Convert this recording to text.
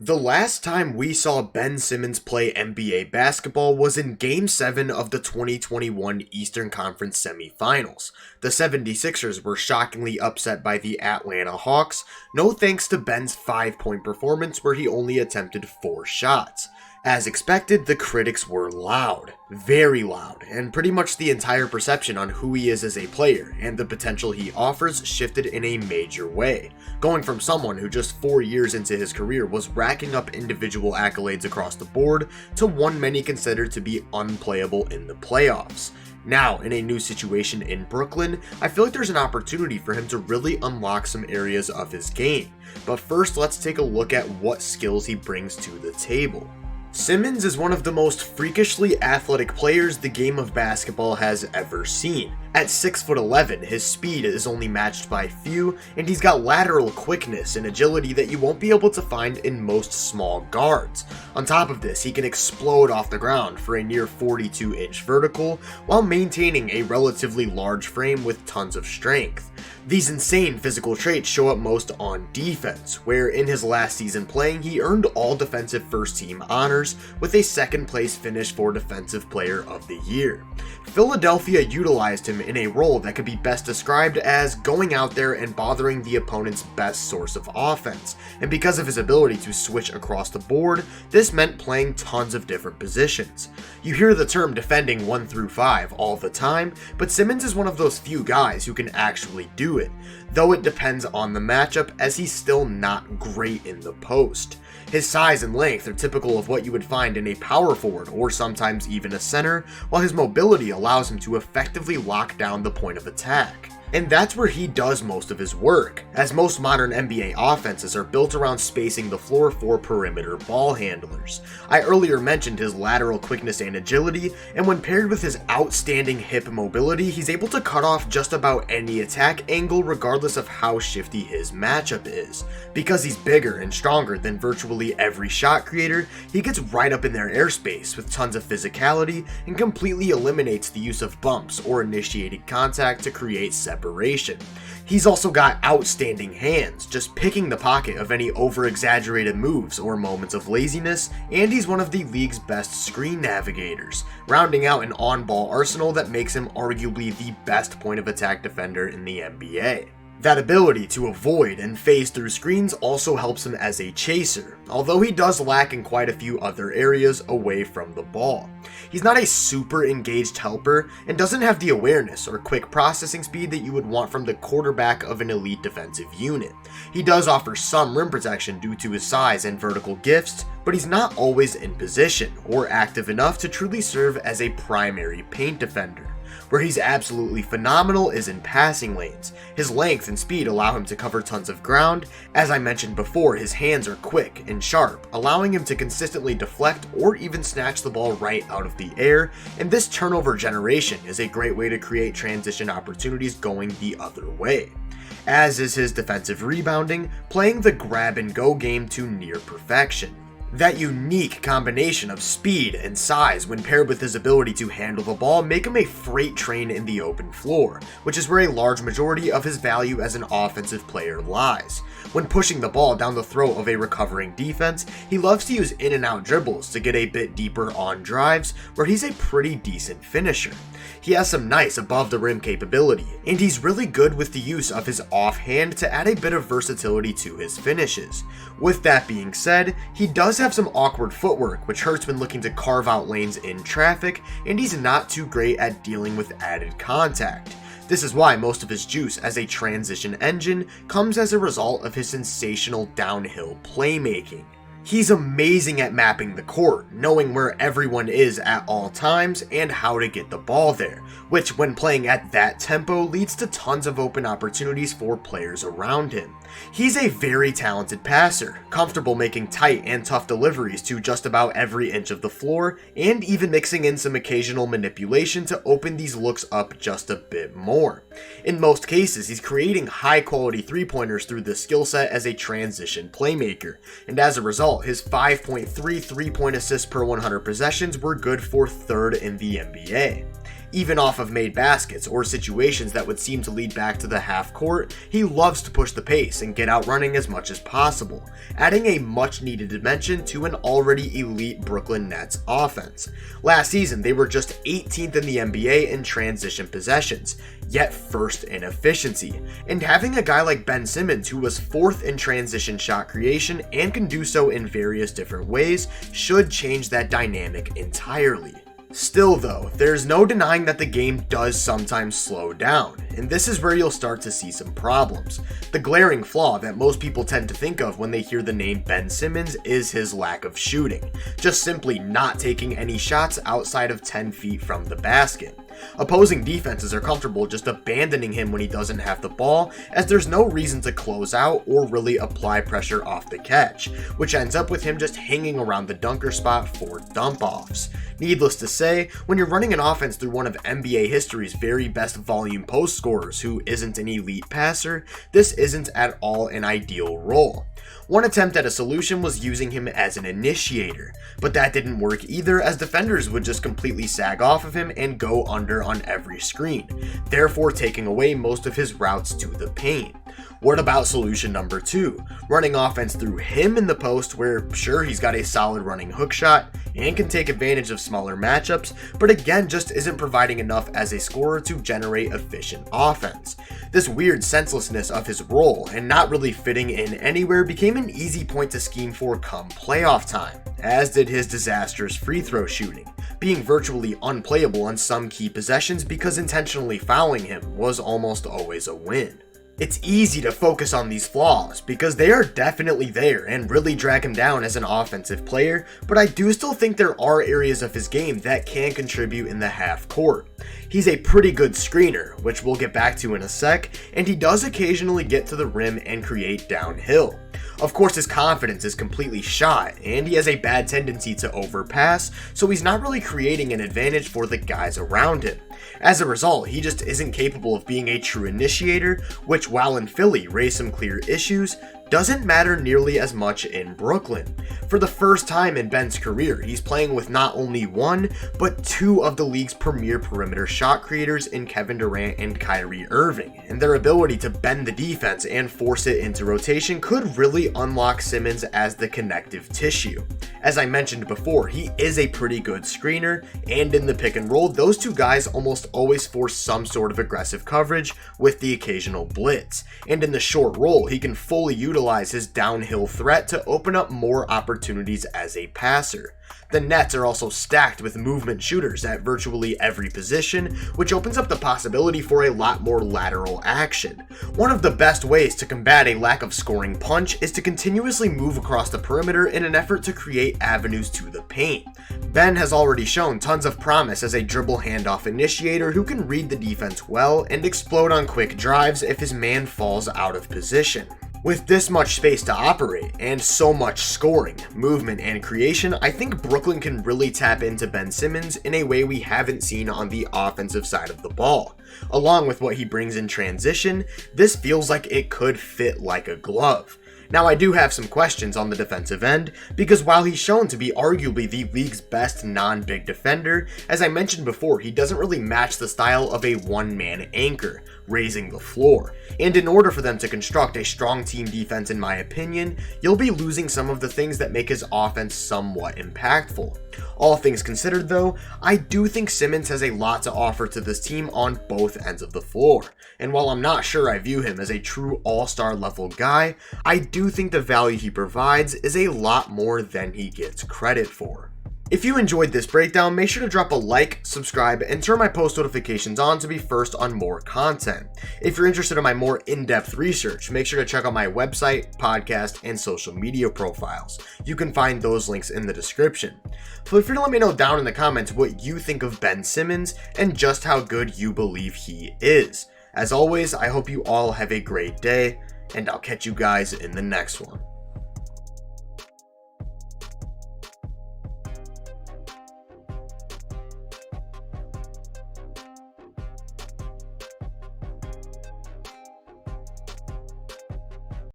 The last time we saw Ben Simmons play NBA basketball was in Game 7 of the 2021 Eastern Conference semifinals. The 76ers were shockingly upset by the Atlanta Hawks, no thanks to Ben's 5-point performance where he only attempted 4 shots. As expected, the critics were loud, very loud, and pretty much the entire perception on who he is as a player and the potential he offers shifted in a major way, going from someone who just 4 years into his career was racking up individual accolades across the board to one many considered to be unplayable in the playoffs. Now, in a new situation in Brooklyn, I feel like there's an opportunity for him to really unlock some areas of his game. But first, let's take a look at what skills he brings to the table. Simmons is one of the most freakishly athletic players the game of basketball has ever seen. At 6'11", his speed is only matched by few, and he's got lateral quickness and agility that you won't be able to find in most small guards. On top of this, he can explode off the ground for a near 42-inch vertical, while maintaining a relatively large frame with tons of strength. These insane physical traits show up most on defense, where in his last season playing, he earned all defensive first team honors with a second place finish for Defensive Player of the Year. Philadelphia utilized him in a role that could be best described as going out there and bothering the opponent's best source of offense, and because of his ability to switch across the board, this meant playing tons of different positions. You hear the term defending 1 through 5 all the time, but Simmons is one of those few guys who can actually do it, though it depends on the matchup as he's still not great in the post. His size and length are typical of what you would find in a power forward or sometimes even a center, while his mobility allows him to effectively lock down the point of attack. And that's where he does most of his work, as most modern NBA offenses are built around spacing the floor for perimeter ball handlers. I earlier mentioned his lateral quickness and agility, and when paired with his outstanding hip mobility, he's able to cut off just about any attack angle regardless of how shifty his matchup is. Because he's bigger and stronger than virtually every shot creator, he gets right up in their airspace with tons of physicality and completely eliminates the use of bumps or initiated contact to create separation. He's also got outstanding hands, just picking the pocket of any over-exaggerated moves or moments of laziness, and he's one of the league's best screen navigators, rounding out an on-ball arsenal that makes him arguably the best point-of-attack defender in the NBA. That ability to avoid and phase through screens also helps him as a chaser, although he does lack in quite a few other areas away from the ball. He's not a super engaged helper and doesn't have the awareness or quick processing speed that you would want from the quarterback of an elite defensive unit. He does offer some rim protection due to his size and vertical gifts, but he's not always in position or active enough to truly serve as a primary paint defender. Where he's absolutely phenomenal is in passing lanes. His length and speed allow him to cover tons of ground. As I mentioned before, his hands are quick and sharp, allowing him to consistently deflect or even snatch the ball right out of the air, and this turnover generation is a great way to create transition opportunities going the other way. As is his defensive rebounding, playing the grab and go game to near perfection. That unique combination of speed and size when paired with his ability to handle the ball make him a freight train in the open floor, which is where a large majority of his value as an offensive player lies. When pushing the ball down the throat of a recovering defense, he loves to use in and out dribbles to get a bit deeper on drives, where he's a pretty decent finisher. He has some nice above the rim capability, and he's really good with the use of his offhand to add a bit of versatility to his finishes. With that being said, he does have some awkward footwork, which hurts when looking to carve out lanes in traffic, and he's not too great at dealing with added contact. This is why most of his juice as a transition engine comes as a result of his sensational downhill playmaking. He's amazing at mapping the court, knowing where everyone is at all times and how to get the ball there, which when playing at that tempo leads to tons of open opportunities for players around him. He's a very talented passer, comfortable making tight and tough deliveries to just about every inch of the floor, and even mixing in some occasional manipulation to open these looks up just a bit more. In most cases, he's creating high-quality three-pointers through this skill set as a transition playmaker, and as a result, his 5.3 three-point assists per 100 possessions were good for third in the NBA. Even off of made baskets or situations that would seem to lead back to the half court, he loves to push the pace and get out running as much as possible, adding a much needed dimension to an already elite Brooklyn Nets offense. Last season, they were just 18th in the NBA in transition possessions, yet first in efficiency, and having a guy like Ben Simmons who was 4th in transition shot creation and can do so in various different ways should change that dynamic entirely. Still though, there's no denying that the game does sometimes slow down, and this is where you'll start to see some problems. The glaring flaw that most people tend to think of when they hear the name Ben Simmons is his lack of shooting, just simply not taking any shots outside of 10 feet from the basket. Opposing defenses are comfortable just abandoning him when he doesn't have the ball, as there's no reason to close out or really apply pressure off the catch, which ends up with him just hanging around the dunker spot for dump-offs. Needless to say, when you're running an offense through one of NBA history's very best volume post scorers who isn't an elite passer, this isn't at all an ideal role. One attempt at a solution was using him as an initiator, but that didn't work either, as defenders would just completely sag off of him and go under on every screen, therefore taking away most of his routes to the paint. What about solution number 2? Running offense through him in the post, where sure, he's got a solid running hook shot and can take advantage of smaller matchups, but again just isn't providing enough as a scorer to generate efficient offense. This weird senselessness of his role and not really fitting in anywhere became an easy point to scheme for come playoff time, as did his disastrous free throw shooting, being virtually unplayable on some key possessions because intentionally fouling him was almost always a win. It's easy to focus on these flaws because they are definitely there and really drag him down as an offensive player, but I do still think there are areas of his game that can contribute in the half court. He's a pretty good screener, which we'll get back to in a sec, and he does occasionally get to the rim and create downhill. Of course, his confidence is completely shot, and he has a bad tendency to overpass, so he's not really creating an advantage for the guys around him. As a result, he just isn't capable of being a true initiator, which while in Philly raised some clear issues, doesn't matter nearly as much in Brooklyn. For the first time in Ben's career, he's playing with not only one, but 2 of the league's premier perimeter shot creators in Kevin Durant and Kyrie Irving, and their ability to bend the defense and force it into rotation could really unlock Simmons as the connective tissue. As I mentioned before, he is a pretty good screener, and in the pick and roll, those 2 guys almost always force some sort of aggressive coverage with the occasional blitz, and in the short roll, he can fully utilize his downhill threat to open up more opportunities as a passer. The Nets are also stacked with movement shooters at virtually every position, which opens up the possibility for a lot more lateral action. One of the best ways to combat a lack of scoring punch is to continuously move across the perimeter in an effort to create avenues to the paint. Ben has already shown tons of promise as a dribble handoff initiator who can read the defense well and explode on quick drives if his man falls out of position. With this much space to operate, and so much scoring, movement, and creation, I think Brooklyn can really tap into Ben Simmons in a way we haven't seen on the offensive side of the ball. Along with what he brings in transition, this feels like it could fit like a glove. Now, I do have some questions on the defensive end, because while he's shown to be arguably the league's best non-big defender, as I mentioned before, he doesn't really match the style of a one-man anchor, raising the floor. And in order for them to construct a strong team defense, in my opinion, you'll be losing some of the things that make his offense somewhat impactful. All things considered though, I do think Simmons has a lot to offer to this team on both ends of the floor. And while I'm not sure I view him as a true all-star level guy, I do think the value he provides is a lot more than he gets credit for. If you enjoyed this breakdown, make sure to drop a like, subscribe, and turn my post notifications on to be first on more content. If you're interested in my more in-depth research, make sure to check out my website, podcast, and social media profiles. You can find those links in the description. Feel free to let me know down in the comments what you think of Ben Simmons and just how good you believe he is. As always, I hope you all have a great day, and I'll catch you guys in the next one.